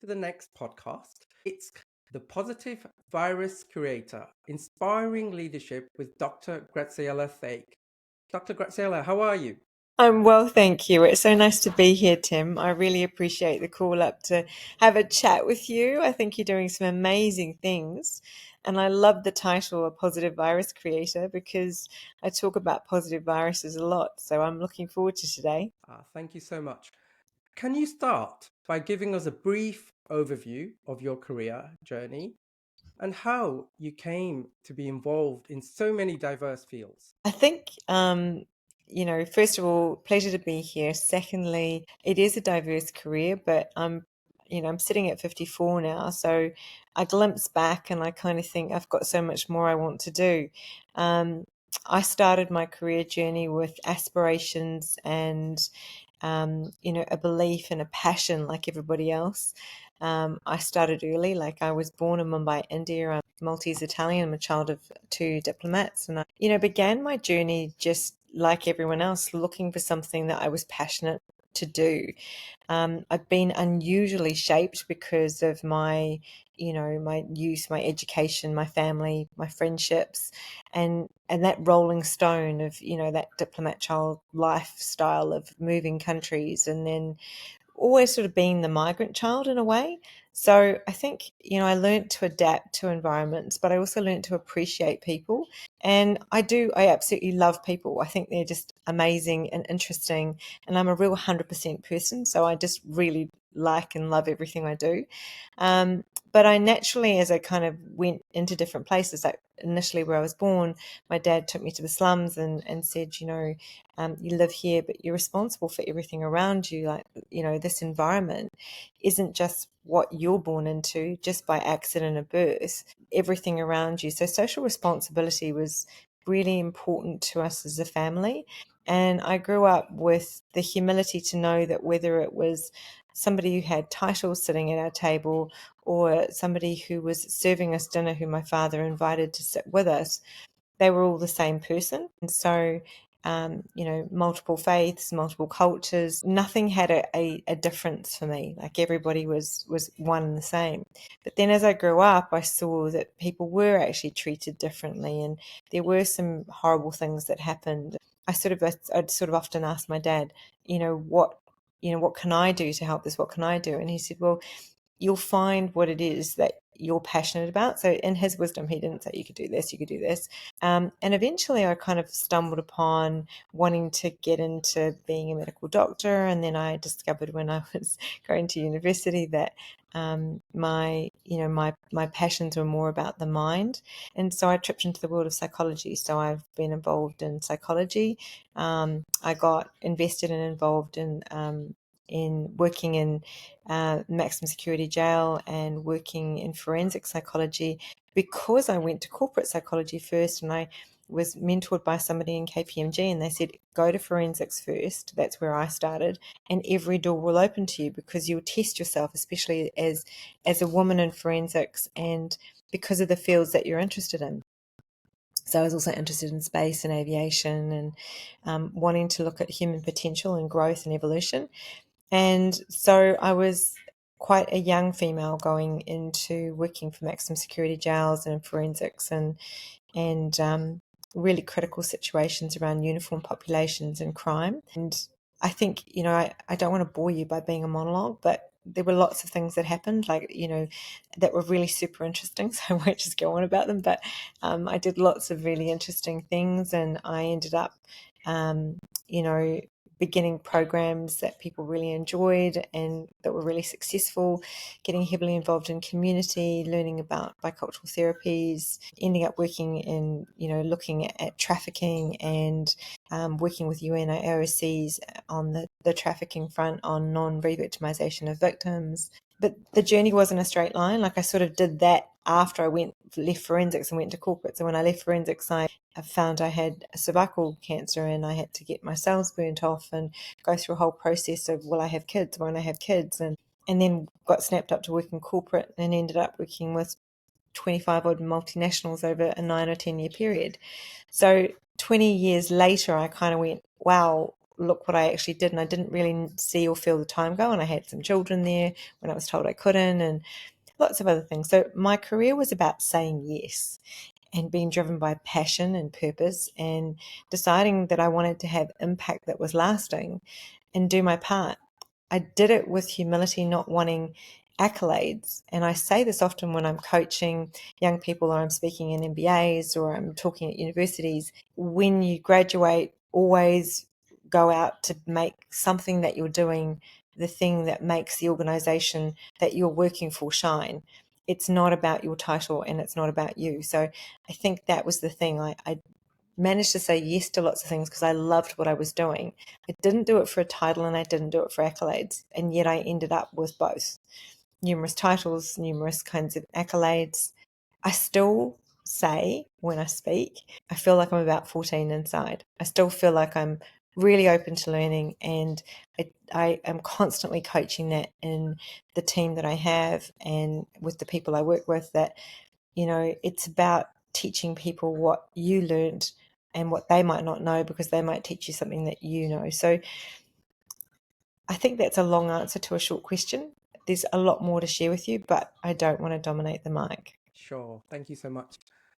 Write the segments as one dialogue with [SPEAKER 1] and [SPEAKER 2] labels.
[SPEAKER 1] to the next podcast. It's the Positive Virus Creator, Inspiring Leadership with Dr. Graziella Thake. Dr. Graziella, how are you?
[SPEAKER 2] I'm well, thank you. It's so nice to be here, Tim. I really appreciate the call up to have a chat with you. I think you're doing some amazing things. And I love the title, A Positive Virus Creator, because I talk about positive viruses a lot. So I'm looking forward to today.
[SPEAKER 1] Thank you so much. Can you start by giving us a brief overview of your career journey and how you came to be involved in so many diverse fields?
[SPEAKER 2] I think, first of all, pleasure to be here. Secondly, it is a diverse career, but I'm sitting at 54 now, so I glimpse back and I kind of think I've got so much more I want to do. Um, I started my career journey with aspirations and, a belief and a passion like everybody else. I started early, like I was born in Mumbai, India. I'm Maltese Italian. I'm a child of two diplomats, and I began my journey just like everyone else, looking for something that I was passionate to do. I've been unusually shaped because of my youth, my education, my family, my friendships, and that rolling stone of, that diplomat child lifestyle of moving countries and then always sort of being the migrant child in a way. So I think, I learned to adapt to environments, but I also learned to appreciate people. And I absolutely love people. I think they're just amazing and interesting. And I'm a real 100% person. So I just really like and love everything I do. Um, but I naturally, as I kind of went into different places, like initially where I was born, my dad took me to the slums and said, you live here, but you're responsible for everything around you. Like, this environment isn't just what you're born into just by accident of birth, everything around you. So social responsibility was really important to us as a family. And I grew up with the humility to know that whether it was somebody who had titles sitting at our table or somebody who was serving us dinner who my father invited to sit with us, they were all the same person. And so, multiple faiths, multiple cultures, nothing had a difference for me. Like everybody was one and the same. But then as I grew up, I saw that people were actually treated differently and there were some horrible things that happened. I'd sort of often ask my dad, what can I do to help this? What can I do? And he said, well, you'll find what it is that you're passionate about. So in his wisdom, he didn't say you could do this, you could do this. And eventually I kind of stumbled upon wanting to get into being a medical doctor. And then I discovered when I was going to university that my passions were more about the mind. And so I tripped into the world of psychology. So I've been involved in psychology. I got invested and involved in working in maximum security jail and working in forensic psychology because I went to corporate psychology first and I was mentored by somebody in KPMG and they said, go to forensics first. That's where I started. And every door will open to you because you'll test yourself, especially as a woman in forensics and because of the fields that you're interested in. So I was also interested in space and aviation and wanting to look at human potential and growth and evolution. And so I was quite a young female going into working for maximum security jails and forensics and really critical situations around uniform populations and crime. And I think, I don't want to bore you by being a monologue, but there were lots of things that happened, like, that were really super interesting. So I won't just go on about them, but I did lots of really interesting things and I ended up, um, you know, beginning programs that people really enjoyed and that were really successful, getting heavily involved in community, learning about bicultural therapies, ending up working in, looking at trafficking and working with UN AOCs on the trafficking front on non-re-victimization of victims. But the journey wasn't a straight line. Like I sort of did that after I left forensics and went to corporate. So when I left forensics, I found I had cervical cancer and I had to get my cells burnt off and go through a whole process of, will I have kids? Won't I have kids? And then got snapped up to work in corporate and ended up working with 25 odd multinationals over a 9 or 10 year period. So 20 years later, I kind of went, wow, look what I actually did. And I didn't really see or feel the time go. And I had some children there when I was told I couldn't, and lots of other things. So my career was about saying yes and being driven by passion and purpose, and deciding that I wanted to have impact that was lasting and do my part. I did it with humility, not wanting accolades. And I say this often when I'm coaching young people, or I'm speaking in MBAs, or I'm talking at universities. When you graduate, always go out to make something that you're doing the thing that makes the organization that you're working for shine. It's not about your title, and it's not about you. So I think that was the thing. I managed to say yes to lots of things because I loved what I was doing. I didn't do it for a title, and I didn't do it for accolades. And yet I ended up with both: numerous titles, numerous kinds of accolades. I still say when I speak, I feel like I'm about 14 inside. I still feel like I'm really open to learning, and I am constantly coaching that in the team that I have and with the people I work with, that, it's about teaching people what you learned and what they might not know, because they might teach you something that you know. So I think that's a long answer to a short question. There's a lot more to share with you, but I don't want to dominate the mic.
[SPEAKER 1] Sure. Thank you so much.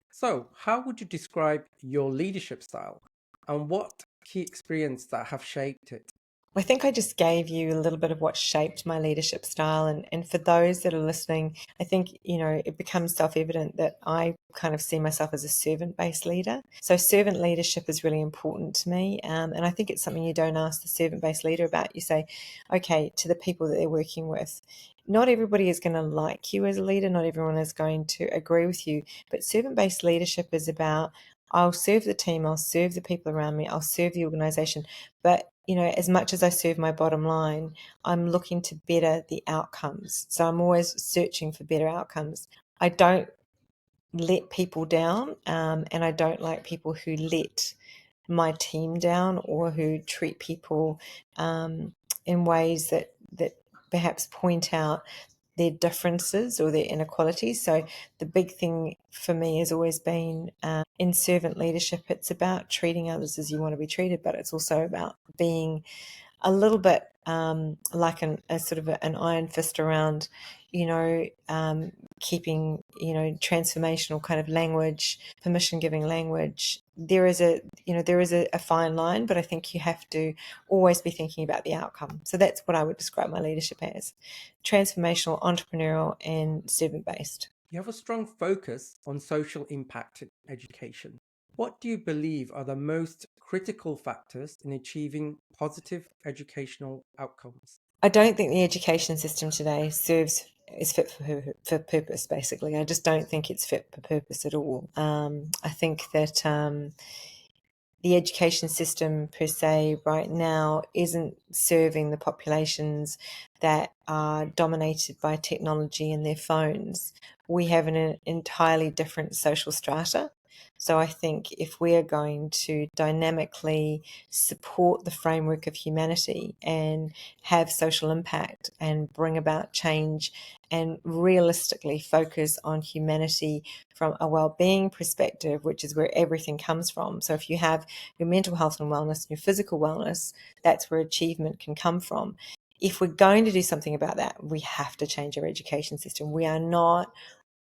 [SPEAKER 1] So, how would you describe your leadership style and what key experience that have shaped it?
[SPEAKER 2] I think I just gave you a little bit of what shaped my leadership style. And for those that are listening, I think, it becomes self-evident that I kind of see myself as a servant-based leader. So servant leadership is really important to me. And I think it's something you don't ask the servant-based leader about. You say, okay, to the people that they're working with, not everybody is going to like you as a leader. Not everyone is going to agree with you. But servant-based leadership is about, I'll serve the team, I'll serve the people around me, I'll serve the organization. But, as much as I serve my bottom line, I'm looking to better the outcomes. So I'm always searching for better outcomes. I don't let people down, and I don't like people who let my team down, or who treat people in ways that perhaps point out their differences or their inequalities. So the big thing for me has always been, in servant leadership, it's about treating others as you want to be treated, but it's also about being a little bit like a sort of an iron fist around, keeping, transformational kind of language, permission giving language. There is a fine line, but I think you have to always be thinking about the outcome. So that's what I would describe my leadership as: transformational, entrepreneurial, and servant based.
[SPEAKER 1] You have a strong focus on social impact in education. What do you believe are the most critical factors in achieving positive educational outcomes?
[SPEAKER 2] I don't think the education system today is fit for purpose. Basically, I just don't think it's fit for purpose at all. I think that the education system per se right now isn't serving the populations that are dominated by technology and their phones. We have an entirely different social strata. So I think if we are going to dynamically support the framework of humanity and have social impact and bring about change and realistically focus on humanity from a well-being perspective, which is where everything comes from. So if you have your mental health and wellness and your physical wellness, that's where achievement can come from. If we're going to do something about that, we have to change our education system. We are not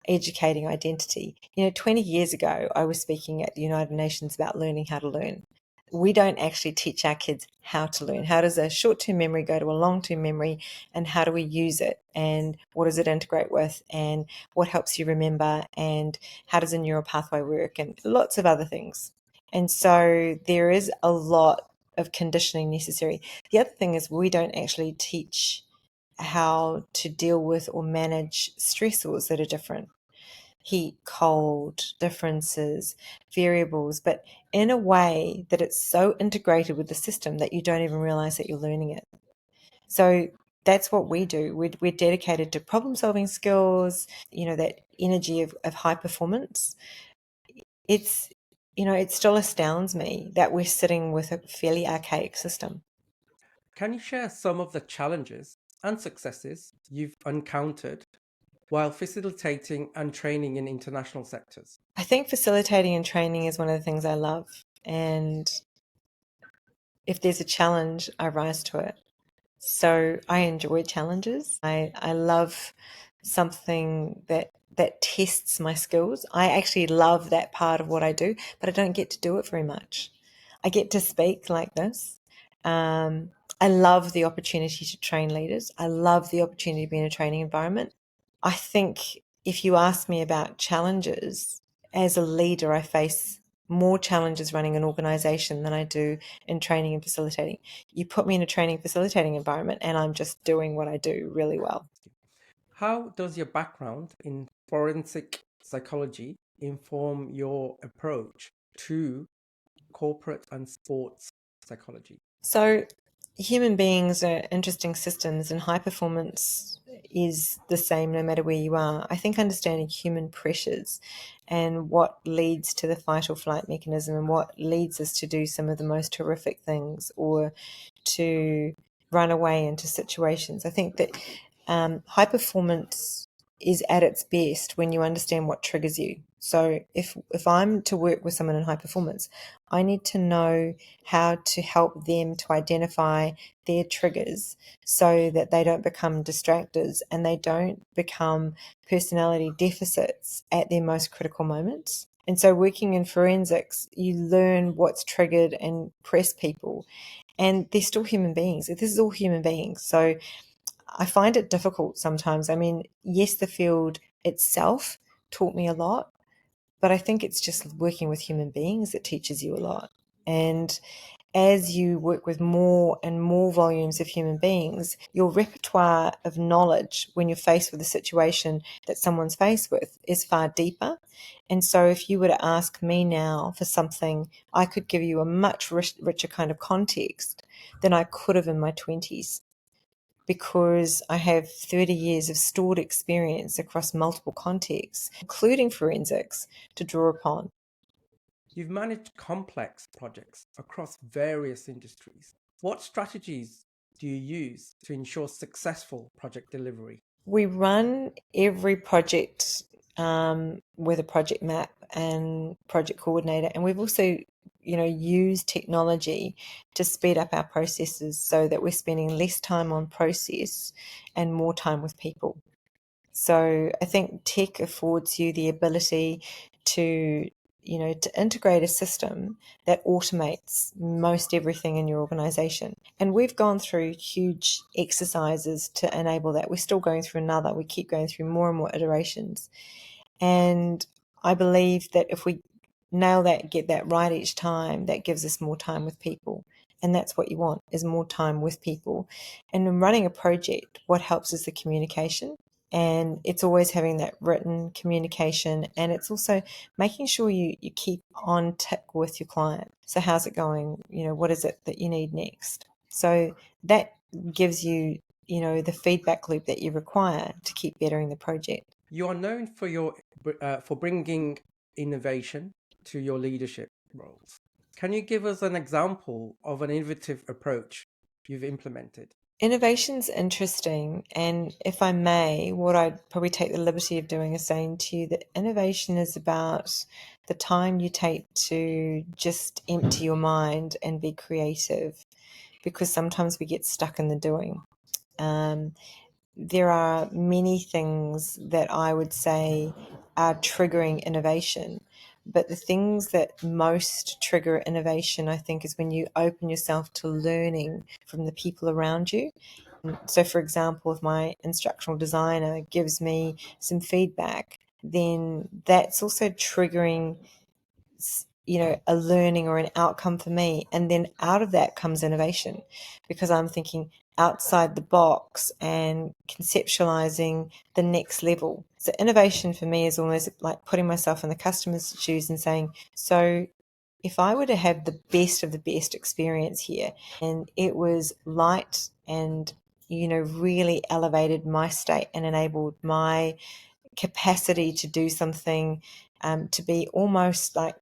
[SPEAKER 2] educating identity. 20 years ago, I was speaking at the United Nations about learning how to learn. We don't actually teach our kids how to learn. How does a short-term memory go to a long-term memory, and how do we use it, and what does it integrate with, and what helps you remember, and how does a neural pathway work, and lots of other things. And so there is a lot of conditioning necessary. The other thing is, we don't actually teach how to deal with or manage stressors that are different: heat, cold, differences, variables, but in a way that it's so integrated with the system that you don't even realize that you're learning it. So that's what we do. We're dedicated to problem solving skills, that energy of high performance. It's, it still astounds me that we're sitting with a fairly archaic system.
[SPEAKER 1] Can you share some of the challenges and successes you've encountered while facilitating and training in international sectors?
[SPEAKER 2] I think facilitating and training is one of the things I love. And If there's a challenge, I rise to it. So I enjoy challenges. I love something that tests my skills. I actually love that part of what I do, but I don't get to do it very much. I get to speak like this. Um, I love the opportunity to train leaders. I love the opportunity to be in a training environment. I think if you ask me about challenges, as a leader, I face more challenges running an organization than I do in training and facilitating. You put me in a training facilitating environment and I'm just doing what I do really well.
[SPEAKER 1] How does your background in forensic psychology inform your approach to corporate and sports psychology?
[SPEAKER 2] So, human beings are interesting systems, and high performance is the same no matter where you are. I think understanding human pressures and what leads to the fight or flight mechanism and what leads us to do some of the most horrific things or to run away into situations. I think that high performance is at its best when you understand what triggers you. So if I'm to work with someone in high performance, I need to know how to help them to identify their triggers so that they don't become distractors and they don't become personality deficits at their most critical moments. And so working in forensics, you learn what's triggered and press people. And they're still human beings. This is all human beings. So I find it difficult sometimes. I mean, yes, the field itself taught me a lot, but I think it's just working with human beings that teaches you a lot. And as you work with more and more volumes of human beings, your repertoire of knowledge when you're faced with a situation that someone's faced with is far deeper. And so if you were to ask me now for something, I could give you a much richer kind of context than I could have in my 20s because I have 30 years of stored experience across multiple contexts, including forensics, to draw upon.
[SPEAKER 1] You've managed complex projects across various industries. What strategies do you use to ensure successful project delivery?
[SPEAKER 2] We run every project with a project map and project coordinator, and we've also used technology to speed up our processes so that we're spending less time on process and more time with people. So I think tech affords you the ability to, to integrate a system that automates most everything in your organization. And we've gone through huge exercises to enable that. We're still going through another. We keep going through more and more iterations. And I believe that if we nail that, get that right each time, that gives us more time with people. And that's what you want, is more time with people. And in running a project, what helps is the communication. And it's always having that written communication. And it's also making sure you keep on tick with your client. So how's it going? What is it that you need next? So that gives you, the feedback loop that you require to keep bettering the project.
[SPEAKER 1] You are known for bringing innovation to your leadership roles. Can you give us an example of an innovative approach you've implemented?
[SPEAKER 2] Innovation's interesting, and if I may, what I'd probably take the liberty of doing is saying to you that innovation is about the time you take to just empty your mind and be creative, because sometimes we get stuck in the doing. There are many things that I would say are triggering innovation. But the things that most trigger innovation, I think, is when you open yourself to learning from the people around you. So, for example, if my instructional designer gives me some feedback, then that's also triggering a learning or an outcome for me. And then out of that comes innovation because I'm thinking outside the box and conceptualizing the next level. So innovation for me is almost like putting myself in the customer's shoes and saying, so if I were to have the best of the best experience here and it was light and really elevated my state and enabled my capacity to do something, to be almost like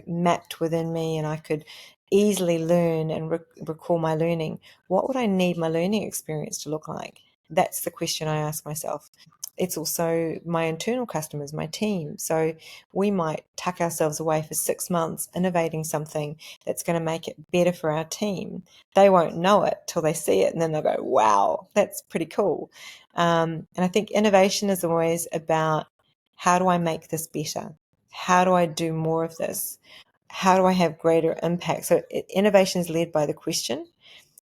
[SPEAKER 2] mapped within me, and I could easily learn and recall my learning, what would I need my learning experience to look like? That's the question I ask myself. it's also my internal customers, my team. So we might tuck ourselves away for 6 months innovating something that's going to make it better for our team. They won't know it till they see it, and then they'll go, wow, that's pretty cool. And I think innovation is always about, how do I make this better? How do I do more of this? How do I have greater impact? So innovation is led by the question,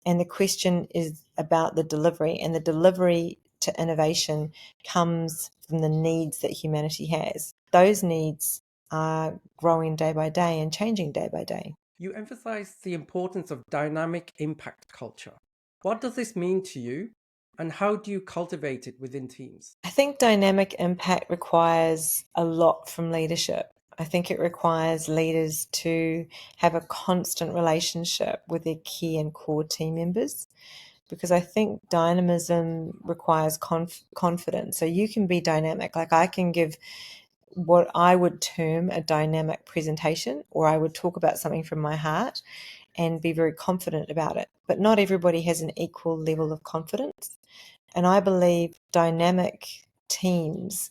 [SPEAKER 2] and the question is about the delivery, and the delivery to innovation comes from the needs that humanity has. Those needs are growing day by day and changing day by day.
[SPEAKER 1] You emphasize the importance of dynamic impact culture. What does this mean to you, and how do you cultivate it within teams?
[SPEAKER 2] I think dynamic impact requires a lot from leadership. I think it requires leaders to have a constant relationship with their key and core team members, because I think dynamism requires confidence. So you can be dynamic. Like, I can give what I would term a dynamic presentation, or I would talk about something from my heart and be very confident about it. But not everybody has an equal level of confidence. And I believe dynamic teams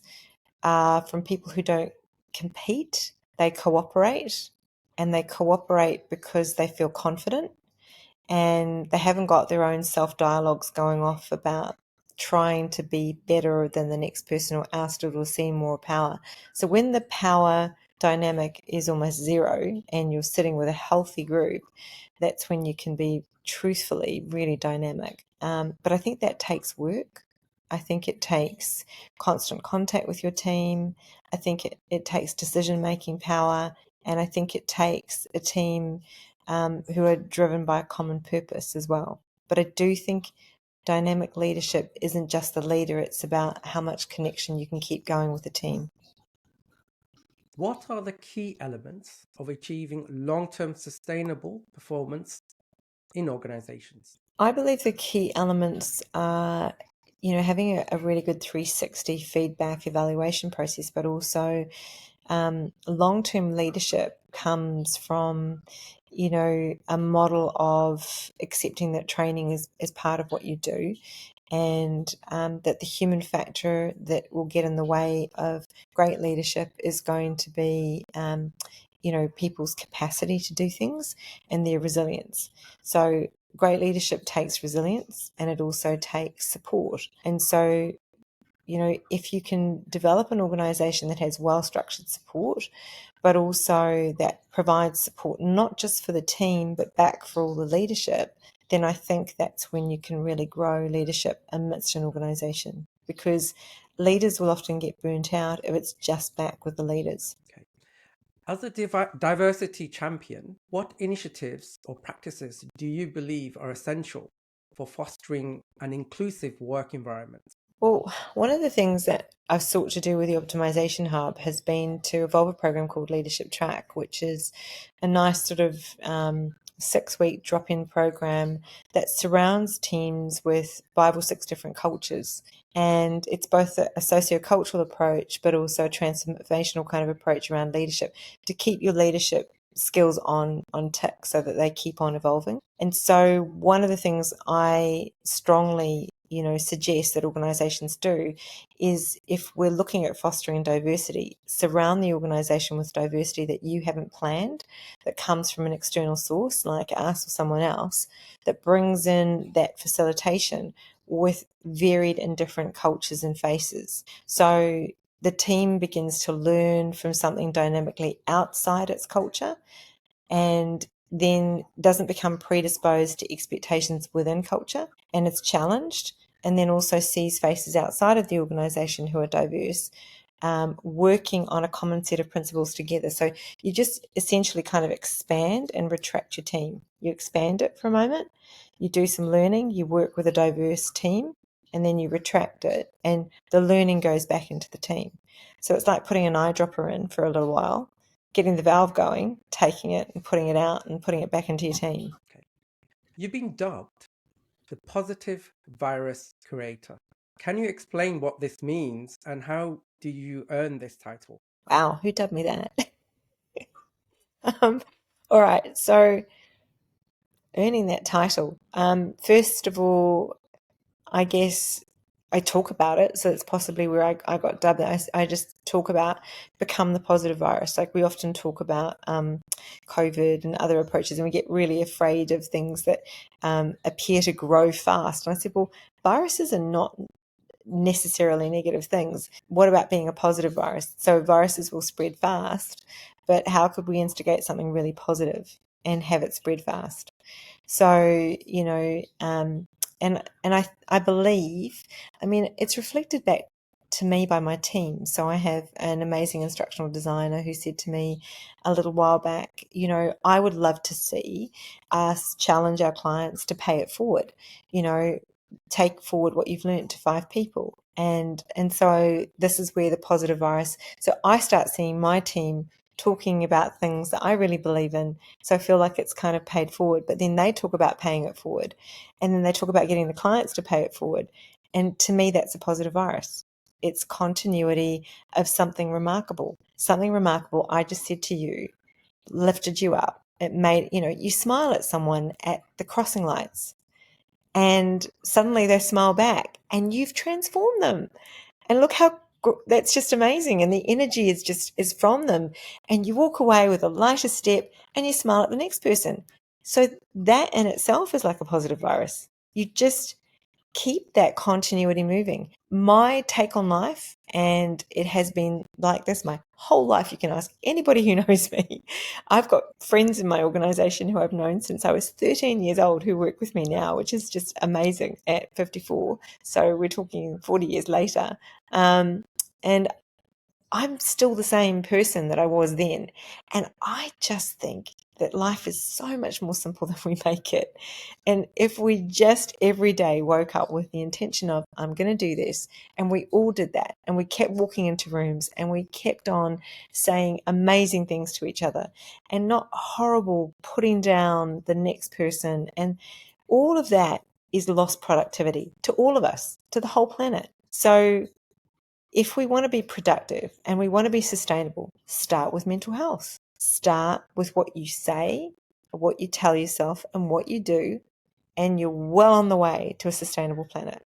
[SPEAKER 2] are from people who don't compete, they cooperate, and they cooperate because they feel confident, and they haven't got their own self dialogues going off about trying to be better than the next person or ousted or see more power. So when the power dynamic is almost zero and you're sitting with a healthy group, that's when you can be truthfully really dynamic. But I think that takes work. I think it takes constant contact with your team. I think it takes decision making power. And I think it takes a team who are driven by a common purpose as well. But I do think dynamic leadership isn't just the leader, it's about how much connection you can keep going with the team.
[SPEAKER 1] What are the key elements of achieving long-term sustainable performance in organizations?
[SPEAKER 2] I believe the key elements are, having a really good 360 feedback evaluation process, but also long-term leadership comes from, a model of accepting that training is part of what you do, and that the human factor that will get in the way of great leadership is going to be, people's capacity to do things and their resilience. So great leadership takes resilience, and it also takes support. And so, if you can develop an organization that has well-structured support, but also that provides support not just for the team, but back for all the leadership, then I think that's when you can really grow leadership amidst an organization, because leaders will often get burnt out if it's just back with the leaders.
[SPEAKER 1] Okay. As a diversity champion, what initiatives or practices do you believe are essential for fostering an inclusive work environment?
[SPEAKER 2] Well, one of the things that I've sought to do with the Optimization Hub has been to evolve a program called Leadership Track, which is a nice sort of 6-week drop-in program that surrounds teams with 5 or 6 different cultures. And it's both a socio-cultural approach, but also a transformational kind of approach around leadership to keep your leadership skills on tick so that they keep on evolving. And so one of the things I strongly suggest that organizations do is, if we're looking at fostering diversity, surround the organization with diversity that you haven't planned, that comes from an external source like us or someone else, that brings in that facilitation with varied and different cultures and faces. So the team begins to learn from something dynamically outside its culture, and then doesn't become predisposed to expectations within culture, and it's challenged, and then also sees faces outside of the organisation who are diverse, working on a common set of principles together. So you just essentially kind of expand and retract your team. You expand it for a moment, you do some learning, you work with a diverse team, and then you retract it, and the learning goes back into the team. So it's like putting an eyedropper in for a little while, getting the valve going, taking it and putting it out and putting it back into your team.
[SPEAKER 1] Okay. You've been dubbed the positive virus creator. Can you explain what this means and how do you earn this title?
[SPEAKER 2] Wow, who dubbed me that? um, all right, so earning that title. First of all, I guess I talk about it. So it's possibly where I got dubbed. I just talk about become the positive virus. Like we often talk about COVID and other approaches, and we get really afraid of things that appear to grow fast. And I said, well, viruses are not necessarily negative things. What about being a positive virus? So viruses will spread fast, but how could we instigate something really positive and have it spread fast? So, and I believe, I mean, it's reflected back to me by my team. So I have an amazing instructional designer who said to me a little while back, I would love to see us challenge our clients to pay it forward, take forward what you've learned to 5 people. And so this is where the positive virus. So I start seeing my team talking about things that I really believe in. So I feel like it's kind of paid forward, but then they talk about paying it forward. And then they talk about getting the clients to pay it forward. And to me, that's a positive virus. It's continuity of something remarkable. Something remarkable, I just said to you, lifted you up. It made, you smile at someone at the crossing lights and suddenly they smile back and you've transformed them. And look how that's just amazing. And the energy is from them. And you walk away with a lighter step and you smile at the next person. So that in itself is like a positive virus. You just keep that continuity moving. My take on life, and it has been like this my whole life. You can ask anybody who knows me. I've got friends in my organization who I've known since I was 13 years old who work with me now, which is just amazing at 54. So we're talking 40 years later. And I'm still the same person that I was then. And I just think that life is so much more simple than we make it. And if we just every day woke up with the intention of, I'm going to do this, and we all did that, and we kept walking into rooms and we kept on saying amazing things to each other and not horrible putting down the next person, and all of that is lost productivity to all of us, to the whole planet. So if we want to be productive and we want to be sustainable, start with mental health. Start with what you say, what you tell yourself, and what you do, and you're well on the way to a sustainable planet.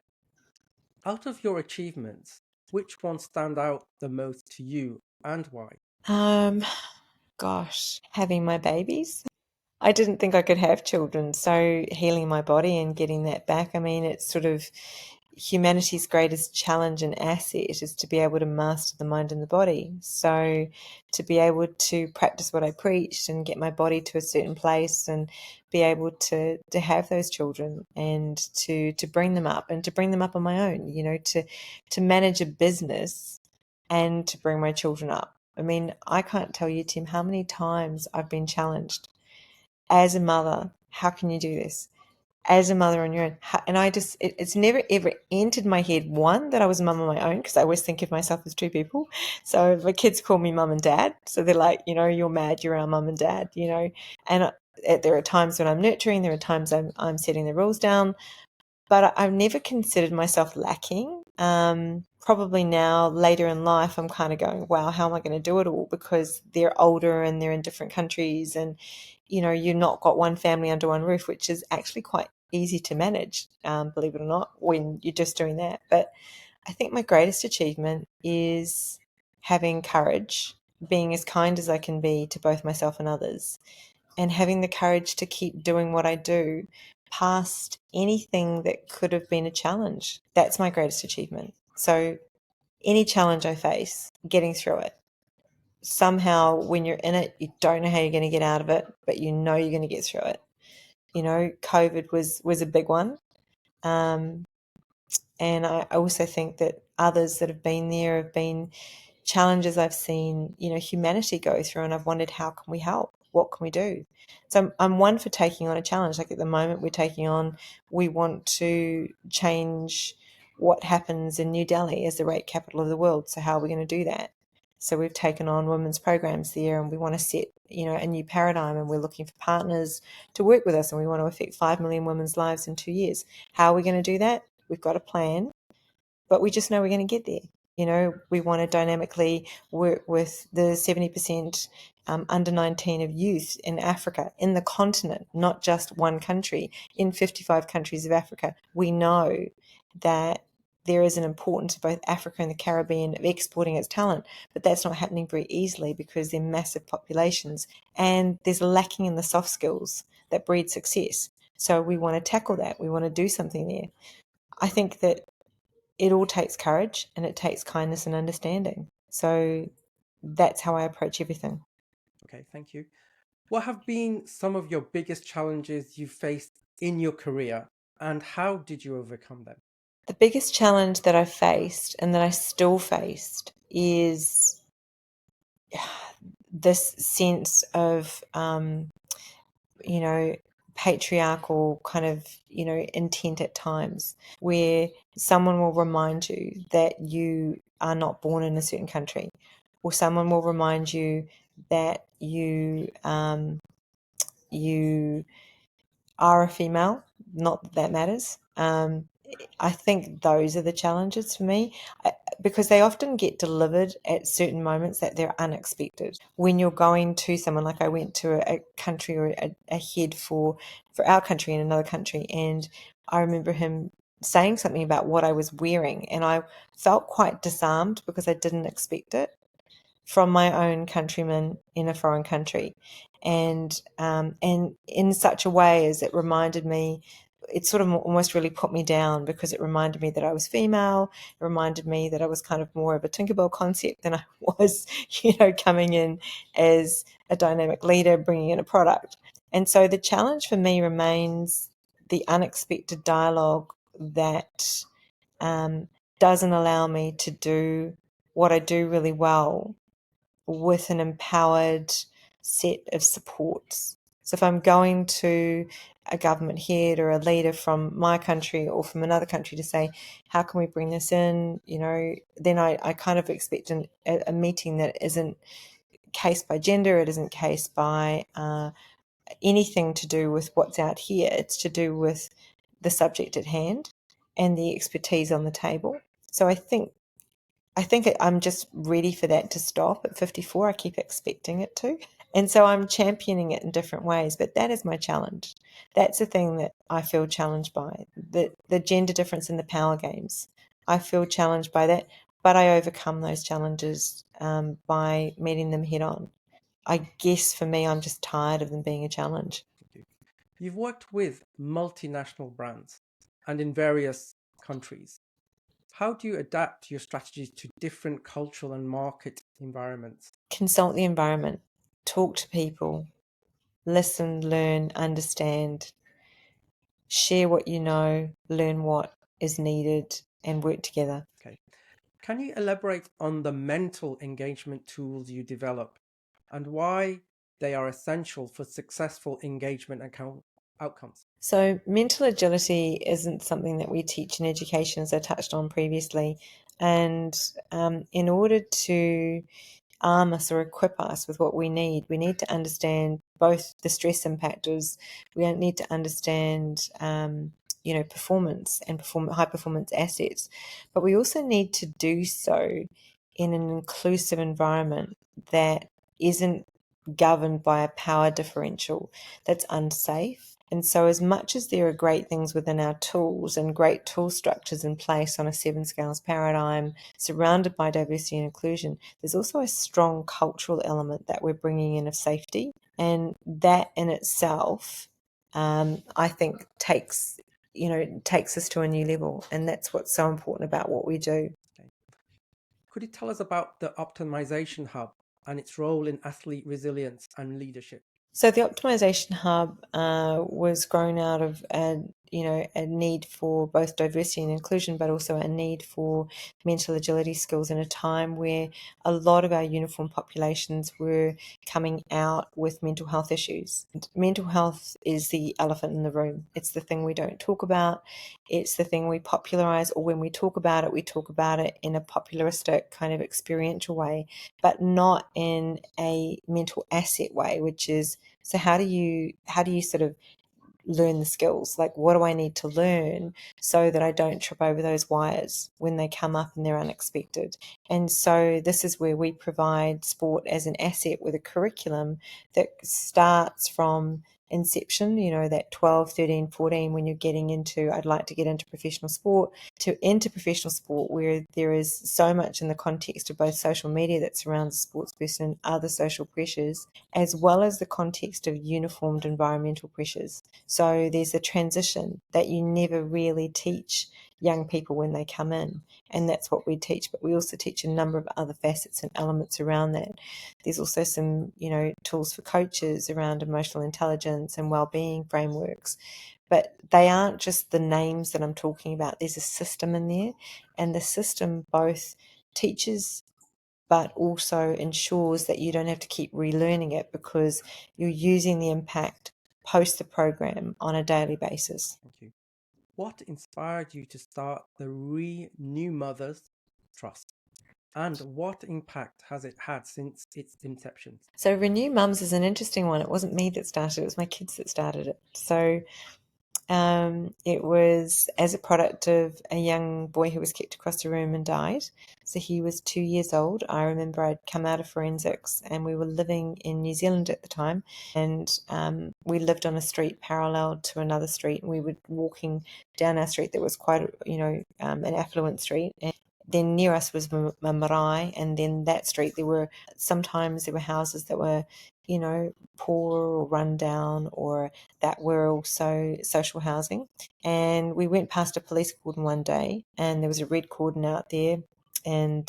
[SPEAKER 1] Out of your achievements, which ones stand out the most to you and why?
[SPEAKER 2] Um, having my babies. I didn't think I could have children, so healing my body and getting that back. I mean, it's sort of humanity's greatest challenge and asset is to be able to master the mind and the body. So to be able to practice what I preached and get my body to a certain place and be able to have those children and to bring them up and to bring them up on my own, to manage a business and to bring my children up. I mean, I can't tell you, Tim, how many times I've been challenged as a mother. How can you do this? As a mother on your own. And it's never ever entered my head, one, that I was a mum on my own, because I always think of myself as two people. So my kids call me mum and dad. So they're like, you're mad, you're our mum and dad, And there are times when I'm nurturing, there are times I'm setting the rules down, but I've never considered myself lacking. Probably now, later in life, I'm kind of going, wow, how am I going to do it all? Because they're older and they're in different countries, and you've not got one family under one roof, which is actually quite easy to manage, believe it or not, when you're just doing that. But I think my greatest achievement is having courage, being as kind as I can be to both myself and others, and having the courage to keep doing what I do past anything that could have been a challenge. That's my greatest achievement. So any challenge I face, getting through it. Somehow when you're in it, you don't know how you're going to get out of it, but you know you're going to get through it. COVID was a big one. And I also think that others that have been there have been challenges I've seen, humanity go through, and I've wondered, how can we help? What can we do? So I'm one for taking on a challenge. Like at the moment we want to change what happens in New Delhi as the rape capital of the world. So how are we going to do that? So we've taken on women's programs there, and we want to set, a new paradigm, and we're looking for partners to work with us, and we want to affect 5 million women's lives in 2 years. How are we going to do that? We've got a plan, but we just know we're going to get there. We want to dynamically work with the 70% under 19 of youth in Africa, in the continent, not just one country, in 55 countries of Africa. We know that there is an importance of both Africa and the Caribbean of exporting its talent, but that's not happening very easily because they're massive populations and there's lacking in the soft skills that breed success. So we want to tackle that. We want to do something there. I think that it all takes courage and it takes kindness and understanding. So that's how I approach everything.
[SPEAKER 1] Okay, thank you. What have been some of your biggest challenges you faced in your career, and how did you overcome them?
[SPEAKER 2] The biggest challenge that I faced and that I still faced is this sense of, patriarchal kind of, intent at times where someone will remind you that you are not born in a certain country, or someone will remind you that you are a female, not that that matters. I think those are the challenges for me because they often get delivered at certain moments that they're unexpected. When you're going to someone, like I went to a country or a head for our country in another country, and I remember him saying something about what I was wearing, and I felt quite disarmed because I didn't expect it from my own countrymen in a foreign country, and in such a way as it reminded me, it sort of almost really put me down because it reminded me that I was female. It reminded me that I was kind of more of a Tinkerbell concept than I was, coming in as a dynamic leader, bringing in a product. And so the challenge for me remains the unexpected dialogue that doesn't allow me to do what I do really well with an empowered set of supports. So if I'm going to a government head or a leader from my country or from another country to say, how can we bring this in, then I kind of expect a meeting that isn't case by gender, it isn't case by anything to do with what's out here. It's to do with the subject at hand and the expertise on the table. So I think I'm just ready for that to stop at 54. I keep expecting it to. And so I'm championing it in different ways. But that is my challenge. That's the thing that I feel challenged by, the gender difference in the power games. I feel challenged by that, but I overcome those challenges by meeting them head on. I guess for me, I'm just tired of them being a challenge.
[SPEAKER 1] You've worked with multinational brands and in various countries. How do you adapt your strategies to different cultural and market environments?
[SPEAKER 2] Consult the environment, talk to people, listen, learn, understand, share what you know, learn what is needed, and work together.
[SPEAKER 1] Okay. Can you elaborate on the mental engagement tools you develop and why they are essential for successful engagement outcomes?
[SPEAKER 2] So, mental agility isn't something that we teach in education, as I touched on previously. And in order to arm us or equip us with what we need to understand both the stress impactors, we need to understand performance and high performance assets, but we also need to do so in an inclusive environment that isn't governed by a power differential that's unsafe. And so, as much as there are great things within our tools and great tool structures in place on a 7 scales paradigm surrounded by diversity and inclusion, there's also a strong cultural element that we're bringing in of safety. And that in itself, I think, takes us to a new level. And that's what's so important about what we do.
[SPEAKER 1] Okay. Could you tell us about the Optimization Hub and its role in athlete resilience and leadership?
[SPEAKER 2] So the Optimization Hub was grown out of a need for both diversity and inclusion, but also a need for mental agility skills in a time where a lot of our uniform populations were coming out with mental health issues. And mental health is the elephant in the room. It's the thing we don't talk about. It's the thing we popularize, or when we talk about it in a popularistic kind of experiential way, but not in a mental asset way, which is, so how do you sort of learn the skills? Like, what do I need to learn so that I don't trip over those wires when they come up and they're unexpected? And so this is where we provide sport as an asset with a curriculum that starts from inception, that 12, 13, 14, when you're getting into, I'd like to get into professional sport, to enter professional sport where there is so much in the context of both social media that surrounds a sports person and other social pressures, as well as the context of uniformed environmental pressures. So there's a transition that you never really teach young people when they come in, and that's what we teach, but we also teach a number of other facets and elements around that. There's also some tools for coaches around emotional intelligence and well-being frameworks, but they aren't just the names that I'm talking about. There's a system in there, and the system both teaches but also ensures that you don't have to keep relearning it, because you're using the impact post the program on a daily basis.
[SPEAKER 1] Thank you. What inspired you to start the New Mothers Trust? And what impact has it had since its inception?
[SPEAKER 2] So Renew Mums is an interesting one. It wasn't me that started it, was my kids that started it. So it was as a product of a young boy who was kicked across the room and died. So he was 2 years old. I remember I'd come out of forensics and we were living in New Zealand at the time, and we lived on a street parallel to another street, and we were walking down our street that was quite an affluent street, and then near us was a marae, and then that street there were houses that were poor or run down, or that were also social housing. And we went past a police cordon one day, and there was a red cordon out there, and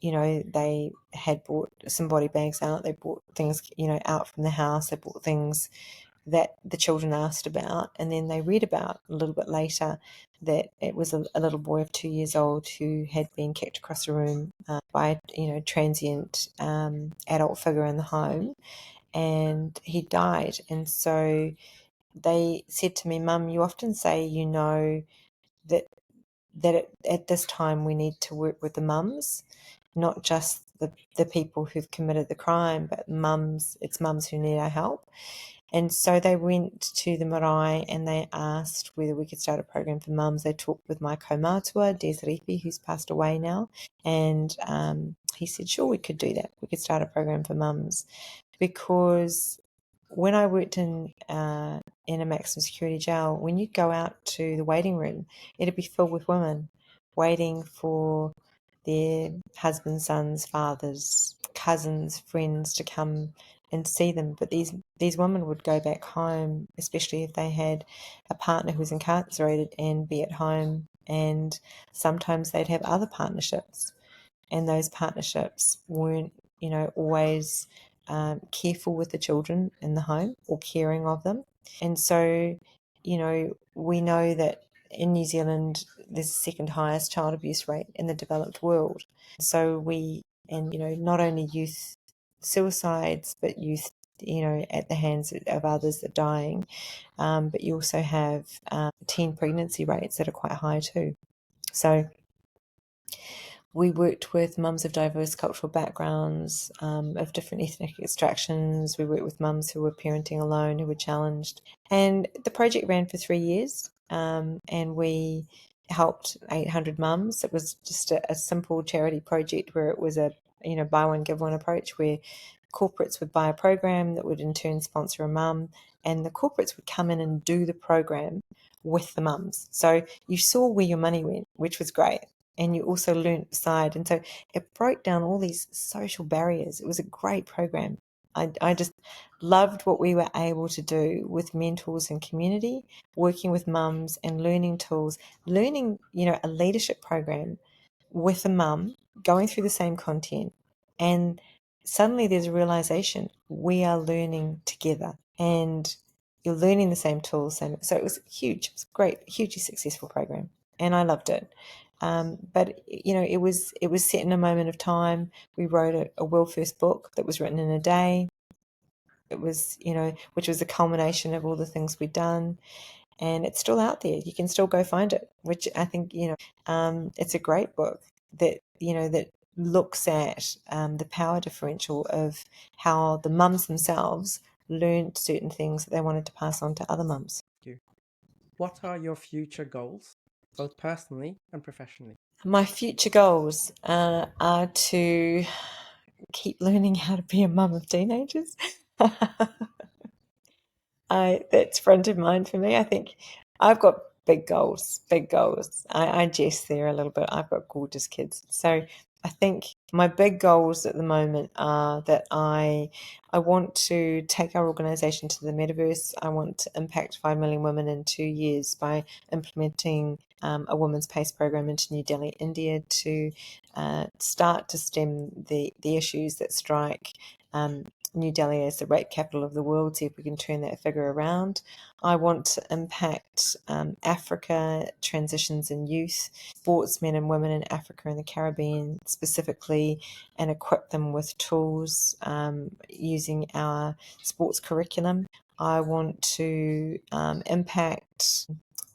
[SPEAKER 2] they had bought some body bags out. They bought things out from the house. They bought things that the children asked about, and then they read about a little bit later that it was a little boy of 2 years old who had been kicked across the room by a transient adult figure in the home, and he died. And so they said to me, "Mum, you often say that at this time we need to work with the mums, not just the people who've committed the crime, but mums. It's mums who need our help." And so they went to the marae and they asked whether we could start a program for mums. They talked with my kaumatua, Des Ripi, who's passed away now, and he said, sure, we could do that. We could start a program for mums. Because when I worked in a maximum security jail, when you'd go out to the waiting room, it'd be filled with women waiting for their husbands, sons, fathers, cousins, friends to come and see them. But these women would go back home, especially if they had a partner who was incarcerated, and be at home. And sometimes they'd have other partnerships, and those partnerships weren't, always careful with the children in the home or caring of them. And so, we know that in New Zealand, there's the second highest child abuse rate in the developed world. So not only youth suicides, but youth, at the hands of others that are dying, but you also have teen pregnancy rates that are quite high too. So we worked with mums of diverse cultural backgrounds, of different ethnic extractions. We worked with mums who were parenting alone, who were challenged. And the project ran for 3 years, and we helped 800 mums. It was just a simple charity project where it was a buy one, give one approach, where corporates would buy a program that would in turn sponsor a mum, and the corporates would come in and do the program with the mums. So you saw where your money went, which was great. And you also learnt beside. And so it broke down all these social barriers. It was a great program. I just loved what we were able to do with mentors and community, working with mums and learning tools, learning, a leadership program with a mum, going through the same content. And suddenly there's a realization we are learning together, and you're learning the same tools. So it was huge. It was a great, hugely successful program, and I loved it. But it was set in a moment of time. We wrote a world first book that was written in a day. It was, which was a culmination of all the things we'd done, and it's still out there. You can still go find it, which I think, it's a great book that, that looks at the power differential of how the mums themselves learned certain things that they wanted to pass on to other mums.
[SPEAKER 1] Thank you. What are your future goals, both personally and professionally?
[SPEAKER 2] My future goals are to keep learning how to be a mum of teenagers. That's front of mind for me. I think I've got big goals, big goals. I jest there a little bit. I've got gorgeous kids. So I think my big goals at the moment are that I want to take our organization to the metaverse. I want to impact 5 million women in 2 years by implementing a women's PACE program into New Delhi, India, to start to stem the issues that strike New Delhi as the rape capital of the world, see if we can turn that figure around. I want to impact Africa, transitions in youth, sportsmen and women in Africa and the Caribbean specifically, and equip them with tools using our sports curriculum. I want to impact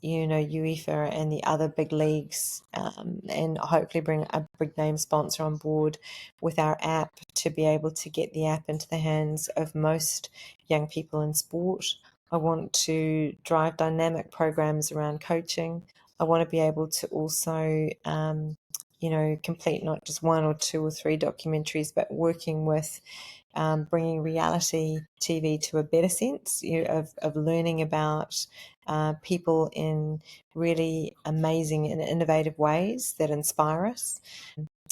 [SPEAKER 2] UEFA and the other big leagues, and hopefully bring a big name sponsor on board with our app to be able to get the app into the hands of most young people in sport. I want to drive dynamic programs around coaching. I want to be able to also, complete not just one or two or three documentaries, but working with bringing reality TV to a better sense, of learning about people in really amazing and innovative ways that inspire us.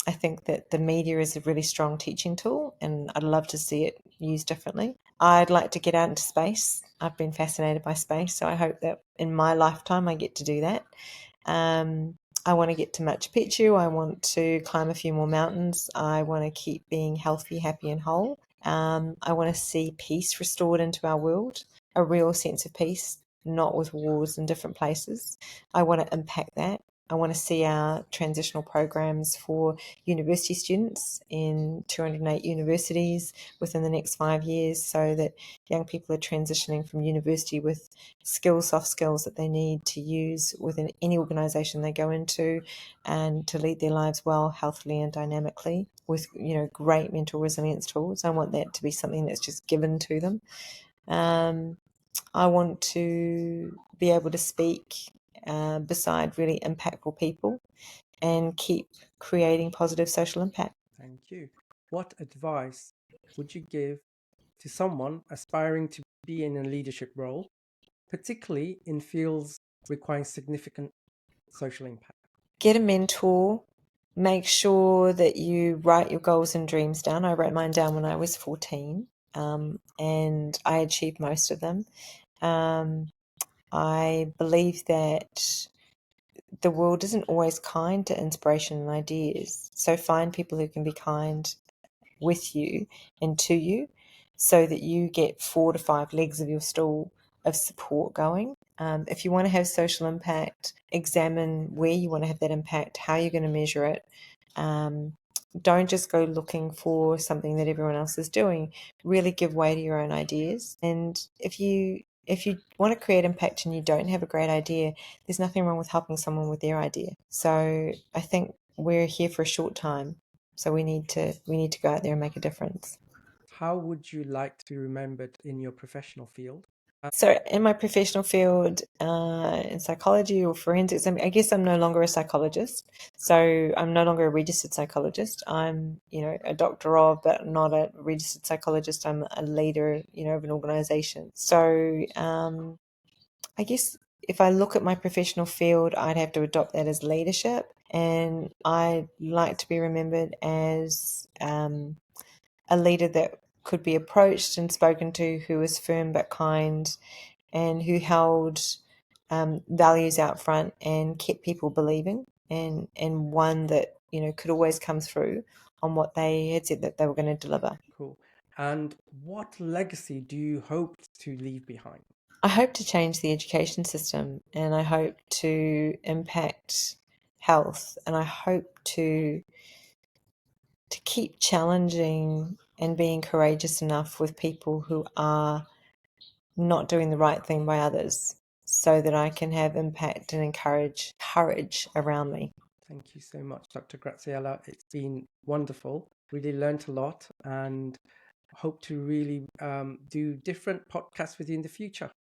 [SPEAKER 2] I think that the media is a really strong teaching tool, and I'd love to see it used differently. I'd like to get out into space. I've been fascinated by space, so I hope that in my lifetime I get to do that. I want to get to Machu Picchu. I want to climb a few more mountains. I want to keep being healthy, happy, and whole. I want to see peace restored into our world, a real sense of peace, not with wars in different places. I want to impact that. I want to see our transitional programs for university students in 208 universities within the next 5 years, so that young people are transitioning from university with skills, soft skills that they need to use within any organisation they go into, and to lead their lives well, healthily and dynamically with great mental resilience tools. I want that to be something that's just given to them. I want to be able to speak beside really impactful people and keep creating positive social impact.
[SPEAKER 1] Thank you. What advice would you give to someone aspiring to be in a leadership role, particularly in fields requiring significant social impact?
[SPEAKER 2] Get a mentor. Make sure that you write your goals and dreams down. I wrote mine down when I was 14, and I achieved most of them. I believe that the world isn't always kind to inspiration and ideas. So find people who can be kind with you and to you, so that you get 4 to 5 legs of your stool of support going. If you want to have social impact, examine where you want to have that impact, how you're going to measure it. Don't just go looking for something that everyone else is doing. Really give way to your own ideas. And if you want to create impact and you don't have a great idea, there's nothing wrong with helping someone with their idea. So I think we're here for a short time, so we need to go out there and make a difference.
[SPEAKER 1] How would you like to be remembered in your professional field?
[SPEAKER 2] So in my professional field, in psychology or forensics, I guess I'm no longer a psychologist. So I'm no longer a registered psychologist. I'm, a doctor of, but not a registered psychologist. I'm a leader, of an organization. So I guess if I look at my professional field, I'd have to adopt that as leadership. And I'd like to be remembered as a leader that could be approached and spoken to, who was firm but kind, and who held values out front and kept people believing, and one that could always come through on what they had said that they were going to deliver.
[SPEAKER 1] Cool. And what legacy do you hope to leave behind?
[SPEAKER 2] I hope to change the education system, and I hope to impact health, and I hope to keep challenging and being courageous enough with people who are not doing the right thing by others, so that I can have impact and encourage courage around me.
[SPEAKER 1] Thank you so much, Dr. Graziella. It's been wonderful. Really learned a lot, and hope to really do different podcasts with you in the future.